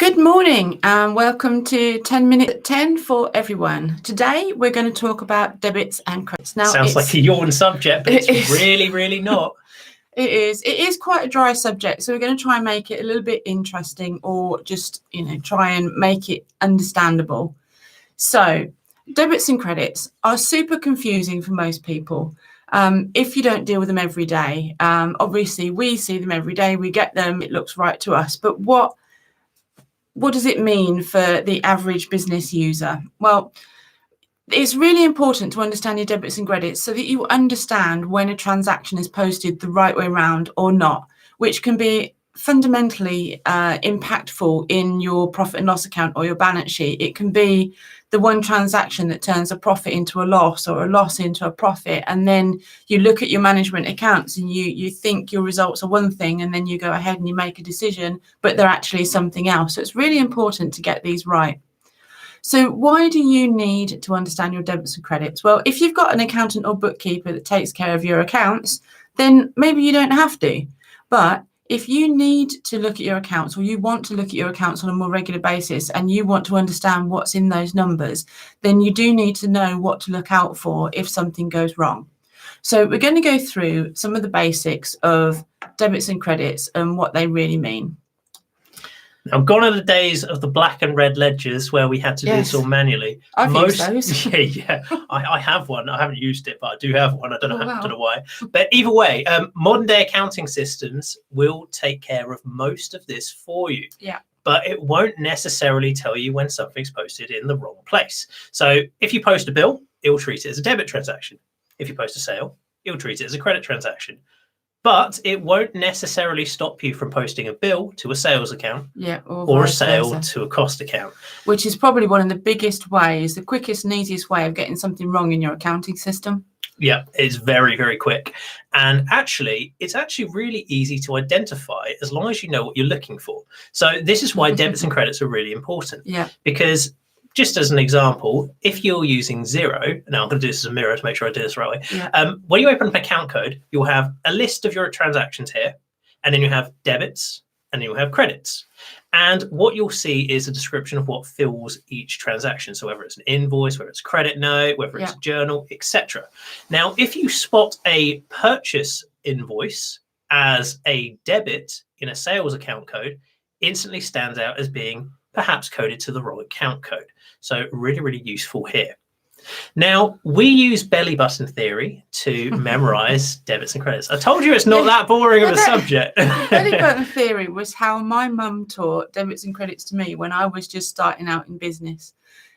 Good morning and welcome to 10 Minutes at 10 for everyone. Today we're going to talk about debits and credits. Now, sounds like a yawn subject, but it's really not. It is quite a dry subject, so we're going to try and make it a little bit interesting, or just try and make it understandable. So debits and credits are super confusing for most people. If you don't deal with them every day. Obviously we see them every day, we get them, it looks right to us, but what does it mean for the average business user? Well, it's really important to understand your debits and credits so that you understand when a transaction is posted the right way around or not, which can be fundamentally impactful in your profit and loss account or your balance sheet. It can be the one transaction that turns a profit into a loss or a loss into a profit, and then you look at your management accounts and you think your results are one thing, and then you go ahead and you make a decision, but they're actually something else. So it's really important to get these right. So why do you need to understand your debits and credits? Well, if you've got an accountant or bookkeeper that takes care of your accounts, then maybe you don't have to. But if you need to look at your accounts, or you want to look at your accounts on a more regular basis, and you want to understand what's in those numbers, then you do need to know what to look out for if something goes wrong. So we're going to go through some of the basics of debits and credits and what they really mean. Now, gone are the days of the black and red ledgers where we had to do this all manually. I've used those. Yeah. I have one. I haven't used it, but I do have one. I don't know why. But either way, modern day accounting systems will take care of most of this for you. Yeah. But it won't necessarily tell you when something's posted in the wrong place. So if you post a bill, it will treat it as a debit transaction. If you post a sale, it will treat it as a credit transaction. But it won't necessarily stop you from posting a bill to a sales account, or a sale to a cost account. Which is probably one of the biggest ways, the quickest and easiest way of getting something wrong in your accounting system. Yeah, it's very quick. And actually, it's actually really easy to identify as long as you know what you're looking for. So this is why debits and credits are really important. Yeah. Because just as an example, if you're using Xero, now I'm going to do this as a mirror to make sure I do this the right way. Yeah. When you open up an account code, you'll have a list of your transactions here, and then you have debits, and then you'll have credits. And what you'll see is a description of what fills each transaction. So whether it's an invoice, whether it's a credit note, whether it's a journal, etc. Now, if you spot a purchase invoice as a debit in a sales account code, instantly stands out as being perhaps coded to the wrong account code. So really useful here. Now, we use belly button theory to memorize debits and credits. I told you it's not that boring of a subject. Belly button theory was how my mum taught debits and credits to me when I was just starting out in business.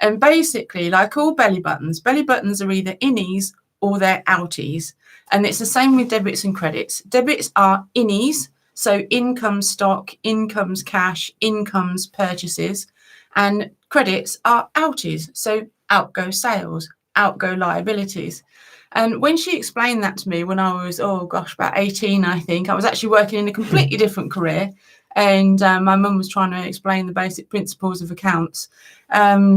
And basically, like all belly buttons are either innies or they're outies. And it's the same with debits and credits. Debits are innies. So in comes stock, in comes cash, in comes purchases, and credits are outies. So out go sales, out go liabilities. And when she explained that to me when I was, about 18, I think, I was actually working in a completely different career. And my mum was trying to explain the basic principles of accounts.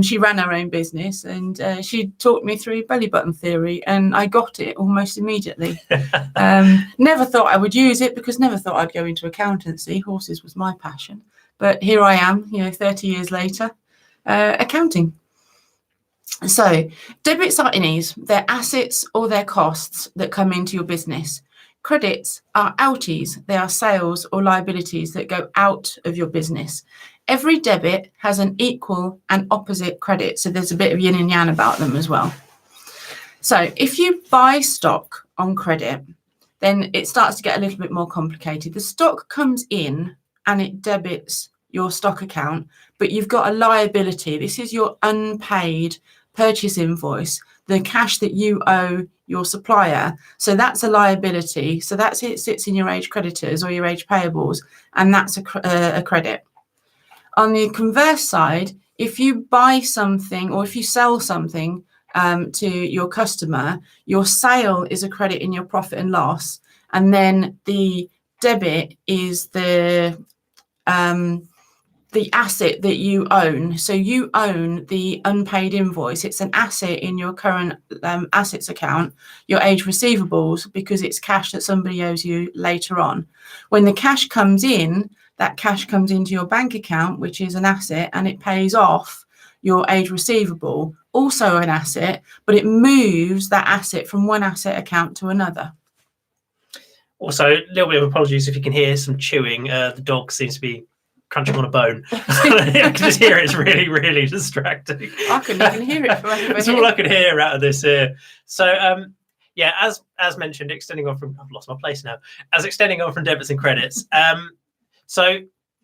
She ran her own business, and she taught me through belly button theory, and I got it almost immediately. Never thought I would use it, because never thought I'd go into accountancy. Horses was my passion. But here I am, 30 years later, accounting. So debits are innies. They're assets or they're costs that come into your business. Credits are outies. They are sales or liabilities that go out of your business. Every debit has an equal and opposite credit. So there's a bit of yin and yang about them as well. So if you buy stock on credit, then it starts to get a little bit more complicated. The stock comes in and it debits your stock account, but you've got a liability. This is your unpaid purchase invoice, the cash that you owe your supplier. So that's a liability. So it sits in your age creditors or your age payables, and that's a credit. On the converse side, if you buy something or if you sell something to your customer, your sale is a credit in your profit and loss, and then the debit is the asset that you own. So you own the unpaid invoice. It's an asset in your current assets account, your age receivables, because it's cash that somebody owes you later on. When the cash comes in, that cash comes into your bank account, which is an asset, and it pays off your age receivable, also an asset, but it moves that asset from one asset account to another. Also, a little bit of apologies if you can hear some chewing. The dog seems to be crunching on a bone. I can just hear it. It's really, really distracting. I couldn't even hear it from over That's here. all I could hear out of this here. So, yeah, as mentioned, extending on from, I've lost my place now, as extending on from debits and credits. So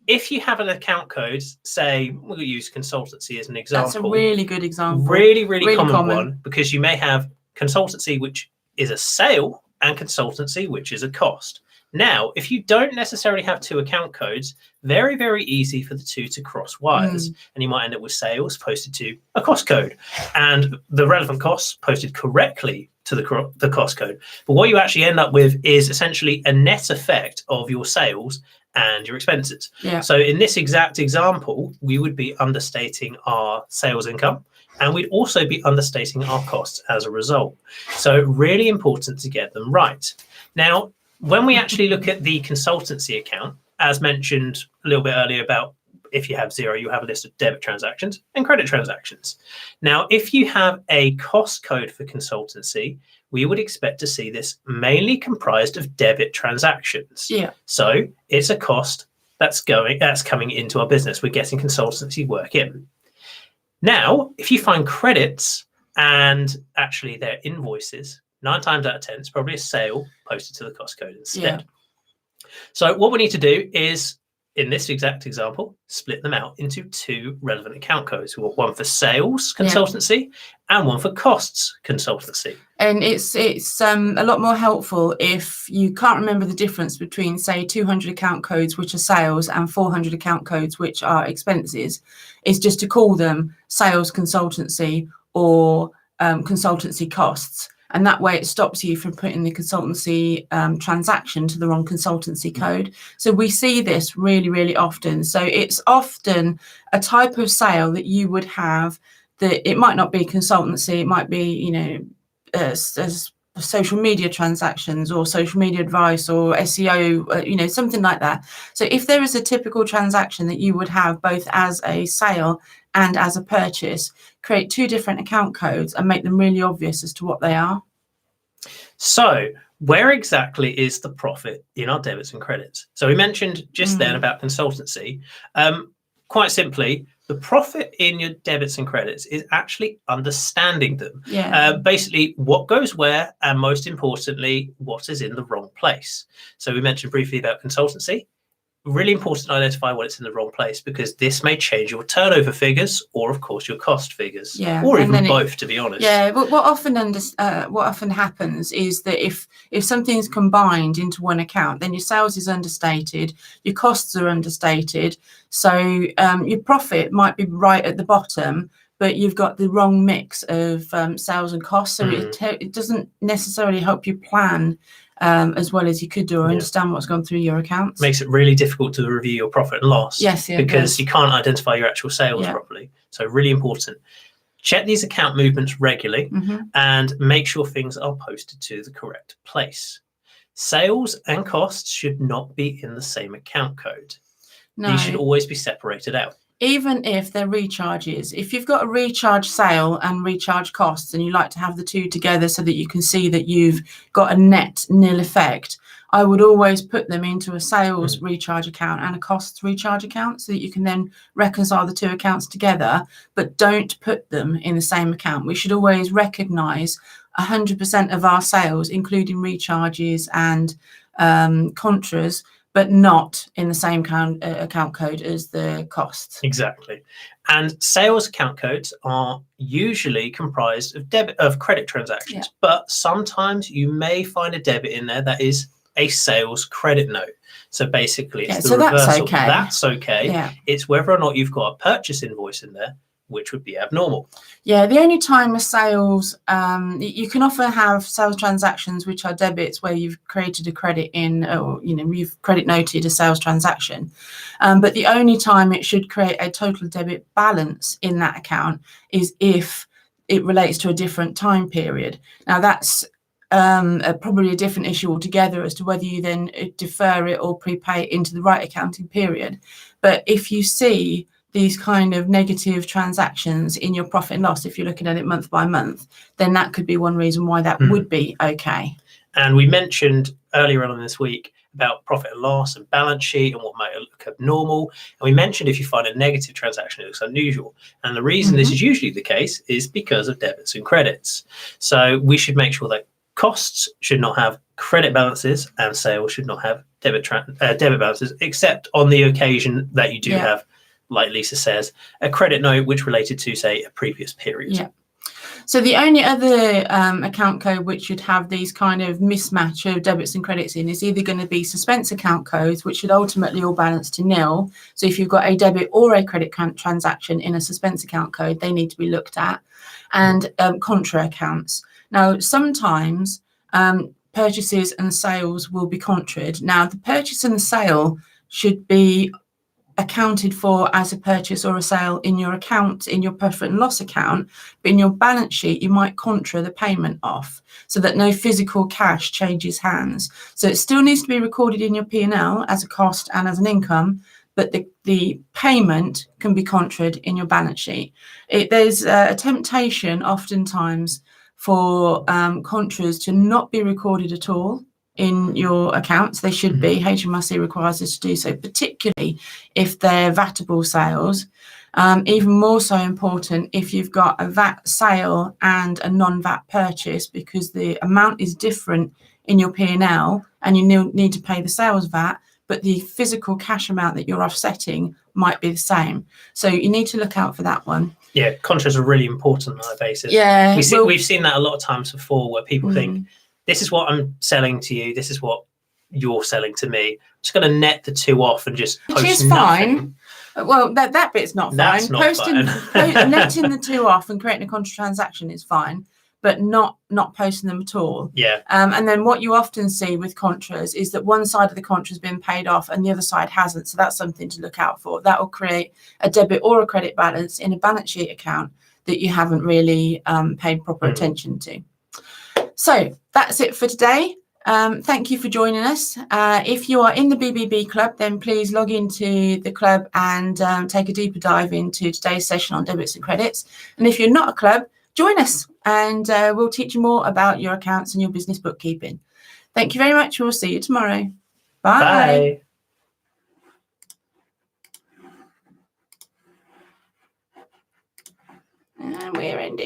if you have an account code, say, we'll use consultancy as an example. That's a really good example. Really common one, because you may have consultancy, which is a sale, and consultancy, which is a cost. Now, if you don't necessarily have two account codes, very, very easy for the two to cross wires. And you might end up with sales posted to a cost code and the relevant costs posted correctly to the cost code. But what you actually end up with is essentially a net effect of your sales and your expenses. Yeah. So in this exact example, we would be understating our sales income, and we'd also be understating our costs as a result. So really important to get them right. Now, when we actually look at the consultancy account, as mentioned a little bit earlier about if you have zero, you have a list of debit transactions and credit transactions. Now, if you have a cost code for consultancy, we would expect to see this mainly comprised of debit transactions. Yeah. So it's a cost that's coming into our business. We're getting consultancy work in. Now, if you find credits and actually they're invoices, 9 times out of 10, it's probably a sale posted to the cost code instead. Yeah. So what we need to do is, in this exact example, split them out into 2 relevant account codes. We want one for sales consultancy and one for costs consultancy. And it's a lot more helpful if you can't remember the difference between, say, 200 account codes, which are sales, and 400 account codes, which are expenses, is just to call them sales consultancy or consultancy costs. And that way it stops you from putting the consultancy transaction to the wrong consultancy code. So we see this really, really often. So it's often a type of sale that you would have that it might not be consultancy, it might be, as social media transactions or social media advice or SEO, something like that. So if there is a typical transaction that you would have both as a sale and as a purchase, create 2 different account codes and make them really obvious as to what they are. So where exactly is the profit in our debits and credits? So we mentioned just then about consultancy. Quite simply, the profit in your debits and credits is actually understanding them. Yeah. Basically, what goes where, and most importantly, what is in the wrong place. So we mentioned briefly about consultancy. Really important to identify what it's in the wrong place, because this may change your turnover figures or, of course, your cost figures, or even both, to be honest. Yeah, but what often happens is that if something's combined into one account, then your sales is understated, your costs are understated, so your profit might be right at the bottom, but you've got the wrong mix of sales and costs, so it doesn't necessarily help you plan as well as you could do, or understand what's gone through your accounts. Makes it really difficult to review your profit and loss. Yes, because you can't identify your actual sales properly. So really important. Check these account movements regularly and make sure things are posted to the correct place. Sales and costs should not be in the same account code. No. These should always be separated out. Even if they're recharges, if you've got a recharge sale and recharge costs and you like to have the 2 together so that you can see that you've got a net nil effect, I would always put them into a sales recharge account and a costs recharge account so that you can then reconcile the 2 accounts together, but don't put them in the same account. We should always recognize 100% of our sales, including recharges and contras, but not in the same account code as the costs. Exactly. And sales account codes are usually comprised of credit transactions, but sometimes you may find a debit in there that is a sales credit note. So basically it's the reversal. That's okay. That's okay. Yeah. It's whether or not you've got a purchase invoice in there, which would be abnormal. Yeah, the only time with sales, you can often have sales transactions which are debits where you've created a credit in, or you've credit noted a sales transaction. But the only time it should create a total debit balance in that account is if it relates to a different time period. Now that's probably a different issue altogether as to whether you then defer it or prepay it into the right accounting period. But if you see these kind of negative transactions in your profit and loss, if you're looking at it month by month, then that could be one reason why that would be okay. And we mentioned earlier on this week about profit and loss and balance sheet and what might look abnormal. And we mentioned if you find a negative transaction, it looks unusual. And the reason this is usually the case is because of debits and credits. So we should make sure that costs should not have credit balances and sales should not have debit balances, except on the occasion that you do have, like Lisa says, a credit note which related to, say, a previous period. Yeah. So the only other account code which should have these kind of mismatch of debits and credits in is either going to be suspense account codes, which should ultimately all balance to nil. So if you've got a debit or a credit transaction in a suspense account code, they need to be looked at, and contra accounts. Now, sometimes purchases and sales will be contraed. Now, the purchase and the sale should be accounted for as a purchase or a sale in your account, in your profit and loss account, but in your balance sheet you might contra the payment off so that no physical cash changes hands. So it still needs to be recorded in your P&L as a cost and as an income, but the payment can be contraed in your balance sheet. There's a temptation oftentimes for contras to not be recorded at all in your accounts. They should be. HMRC requires us to do so, particularly if they're VATable sales. Even more so important if you've got a VAT sale and a non-VAT purchase, because the amount is different in your P&L and you need to pay the sales VAT, but the physical cash amount that you're offsetting might be the same. So you need to look out for that one. Yeah, contras are really important on that basis. Yeah, we've seen that a lot of times before where people think, this is what I'm selling to you, this is what you're selling to me. I'm just going to net the two off and just post nothing. Which is fine. Well, that bit's not fine. That's not fine. Netting the two off and creating a contra transaction is fine, but not posting them at all. Yeah. And then what you often see with contras is that one side of the contra has been paid off and the other side hasn't. So that's something to look out for. That will create a debit or a credit balance in a balance sheet account that you haven't really paid proper attention to. So that's it for today. Thank you for joining us. If you are in the BBB club, then please log into the club and take a deeper dive into today's session on debits and credits. And if you're not a club, join us and we'll teach you more about your accounts and your business bookkeeping. Thank you very much. We'll see you tomorrow. Bye. And we're ending.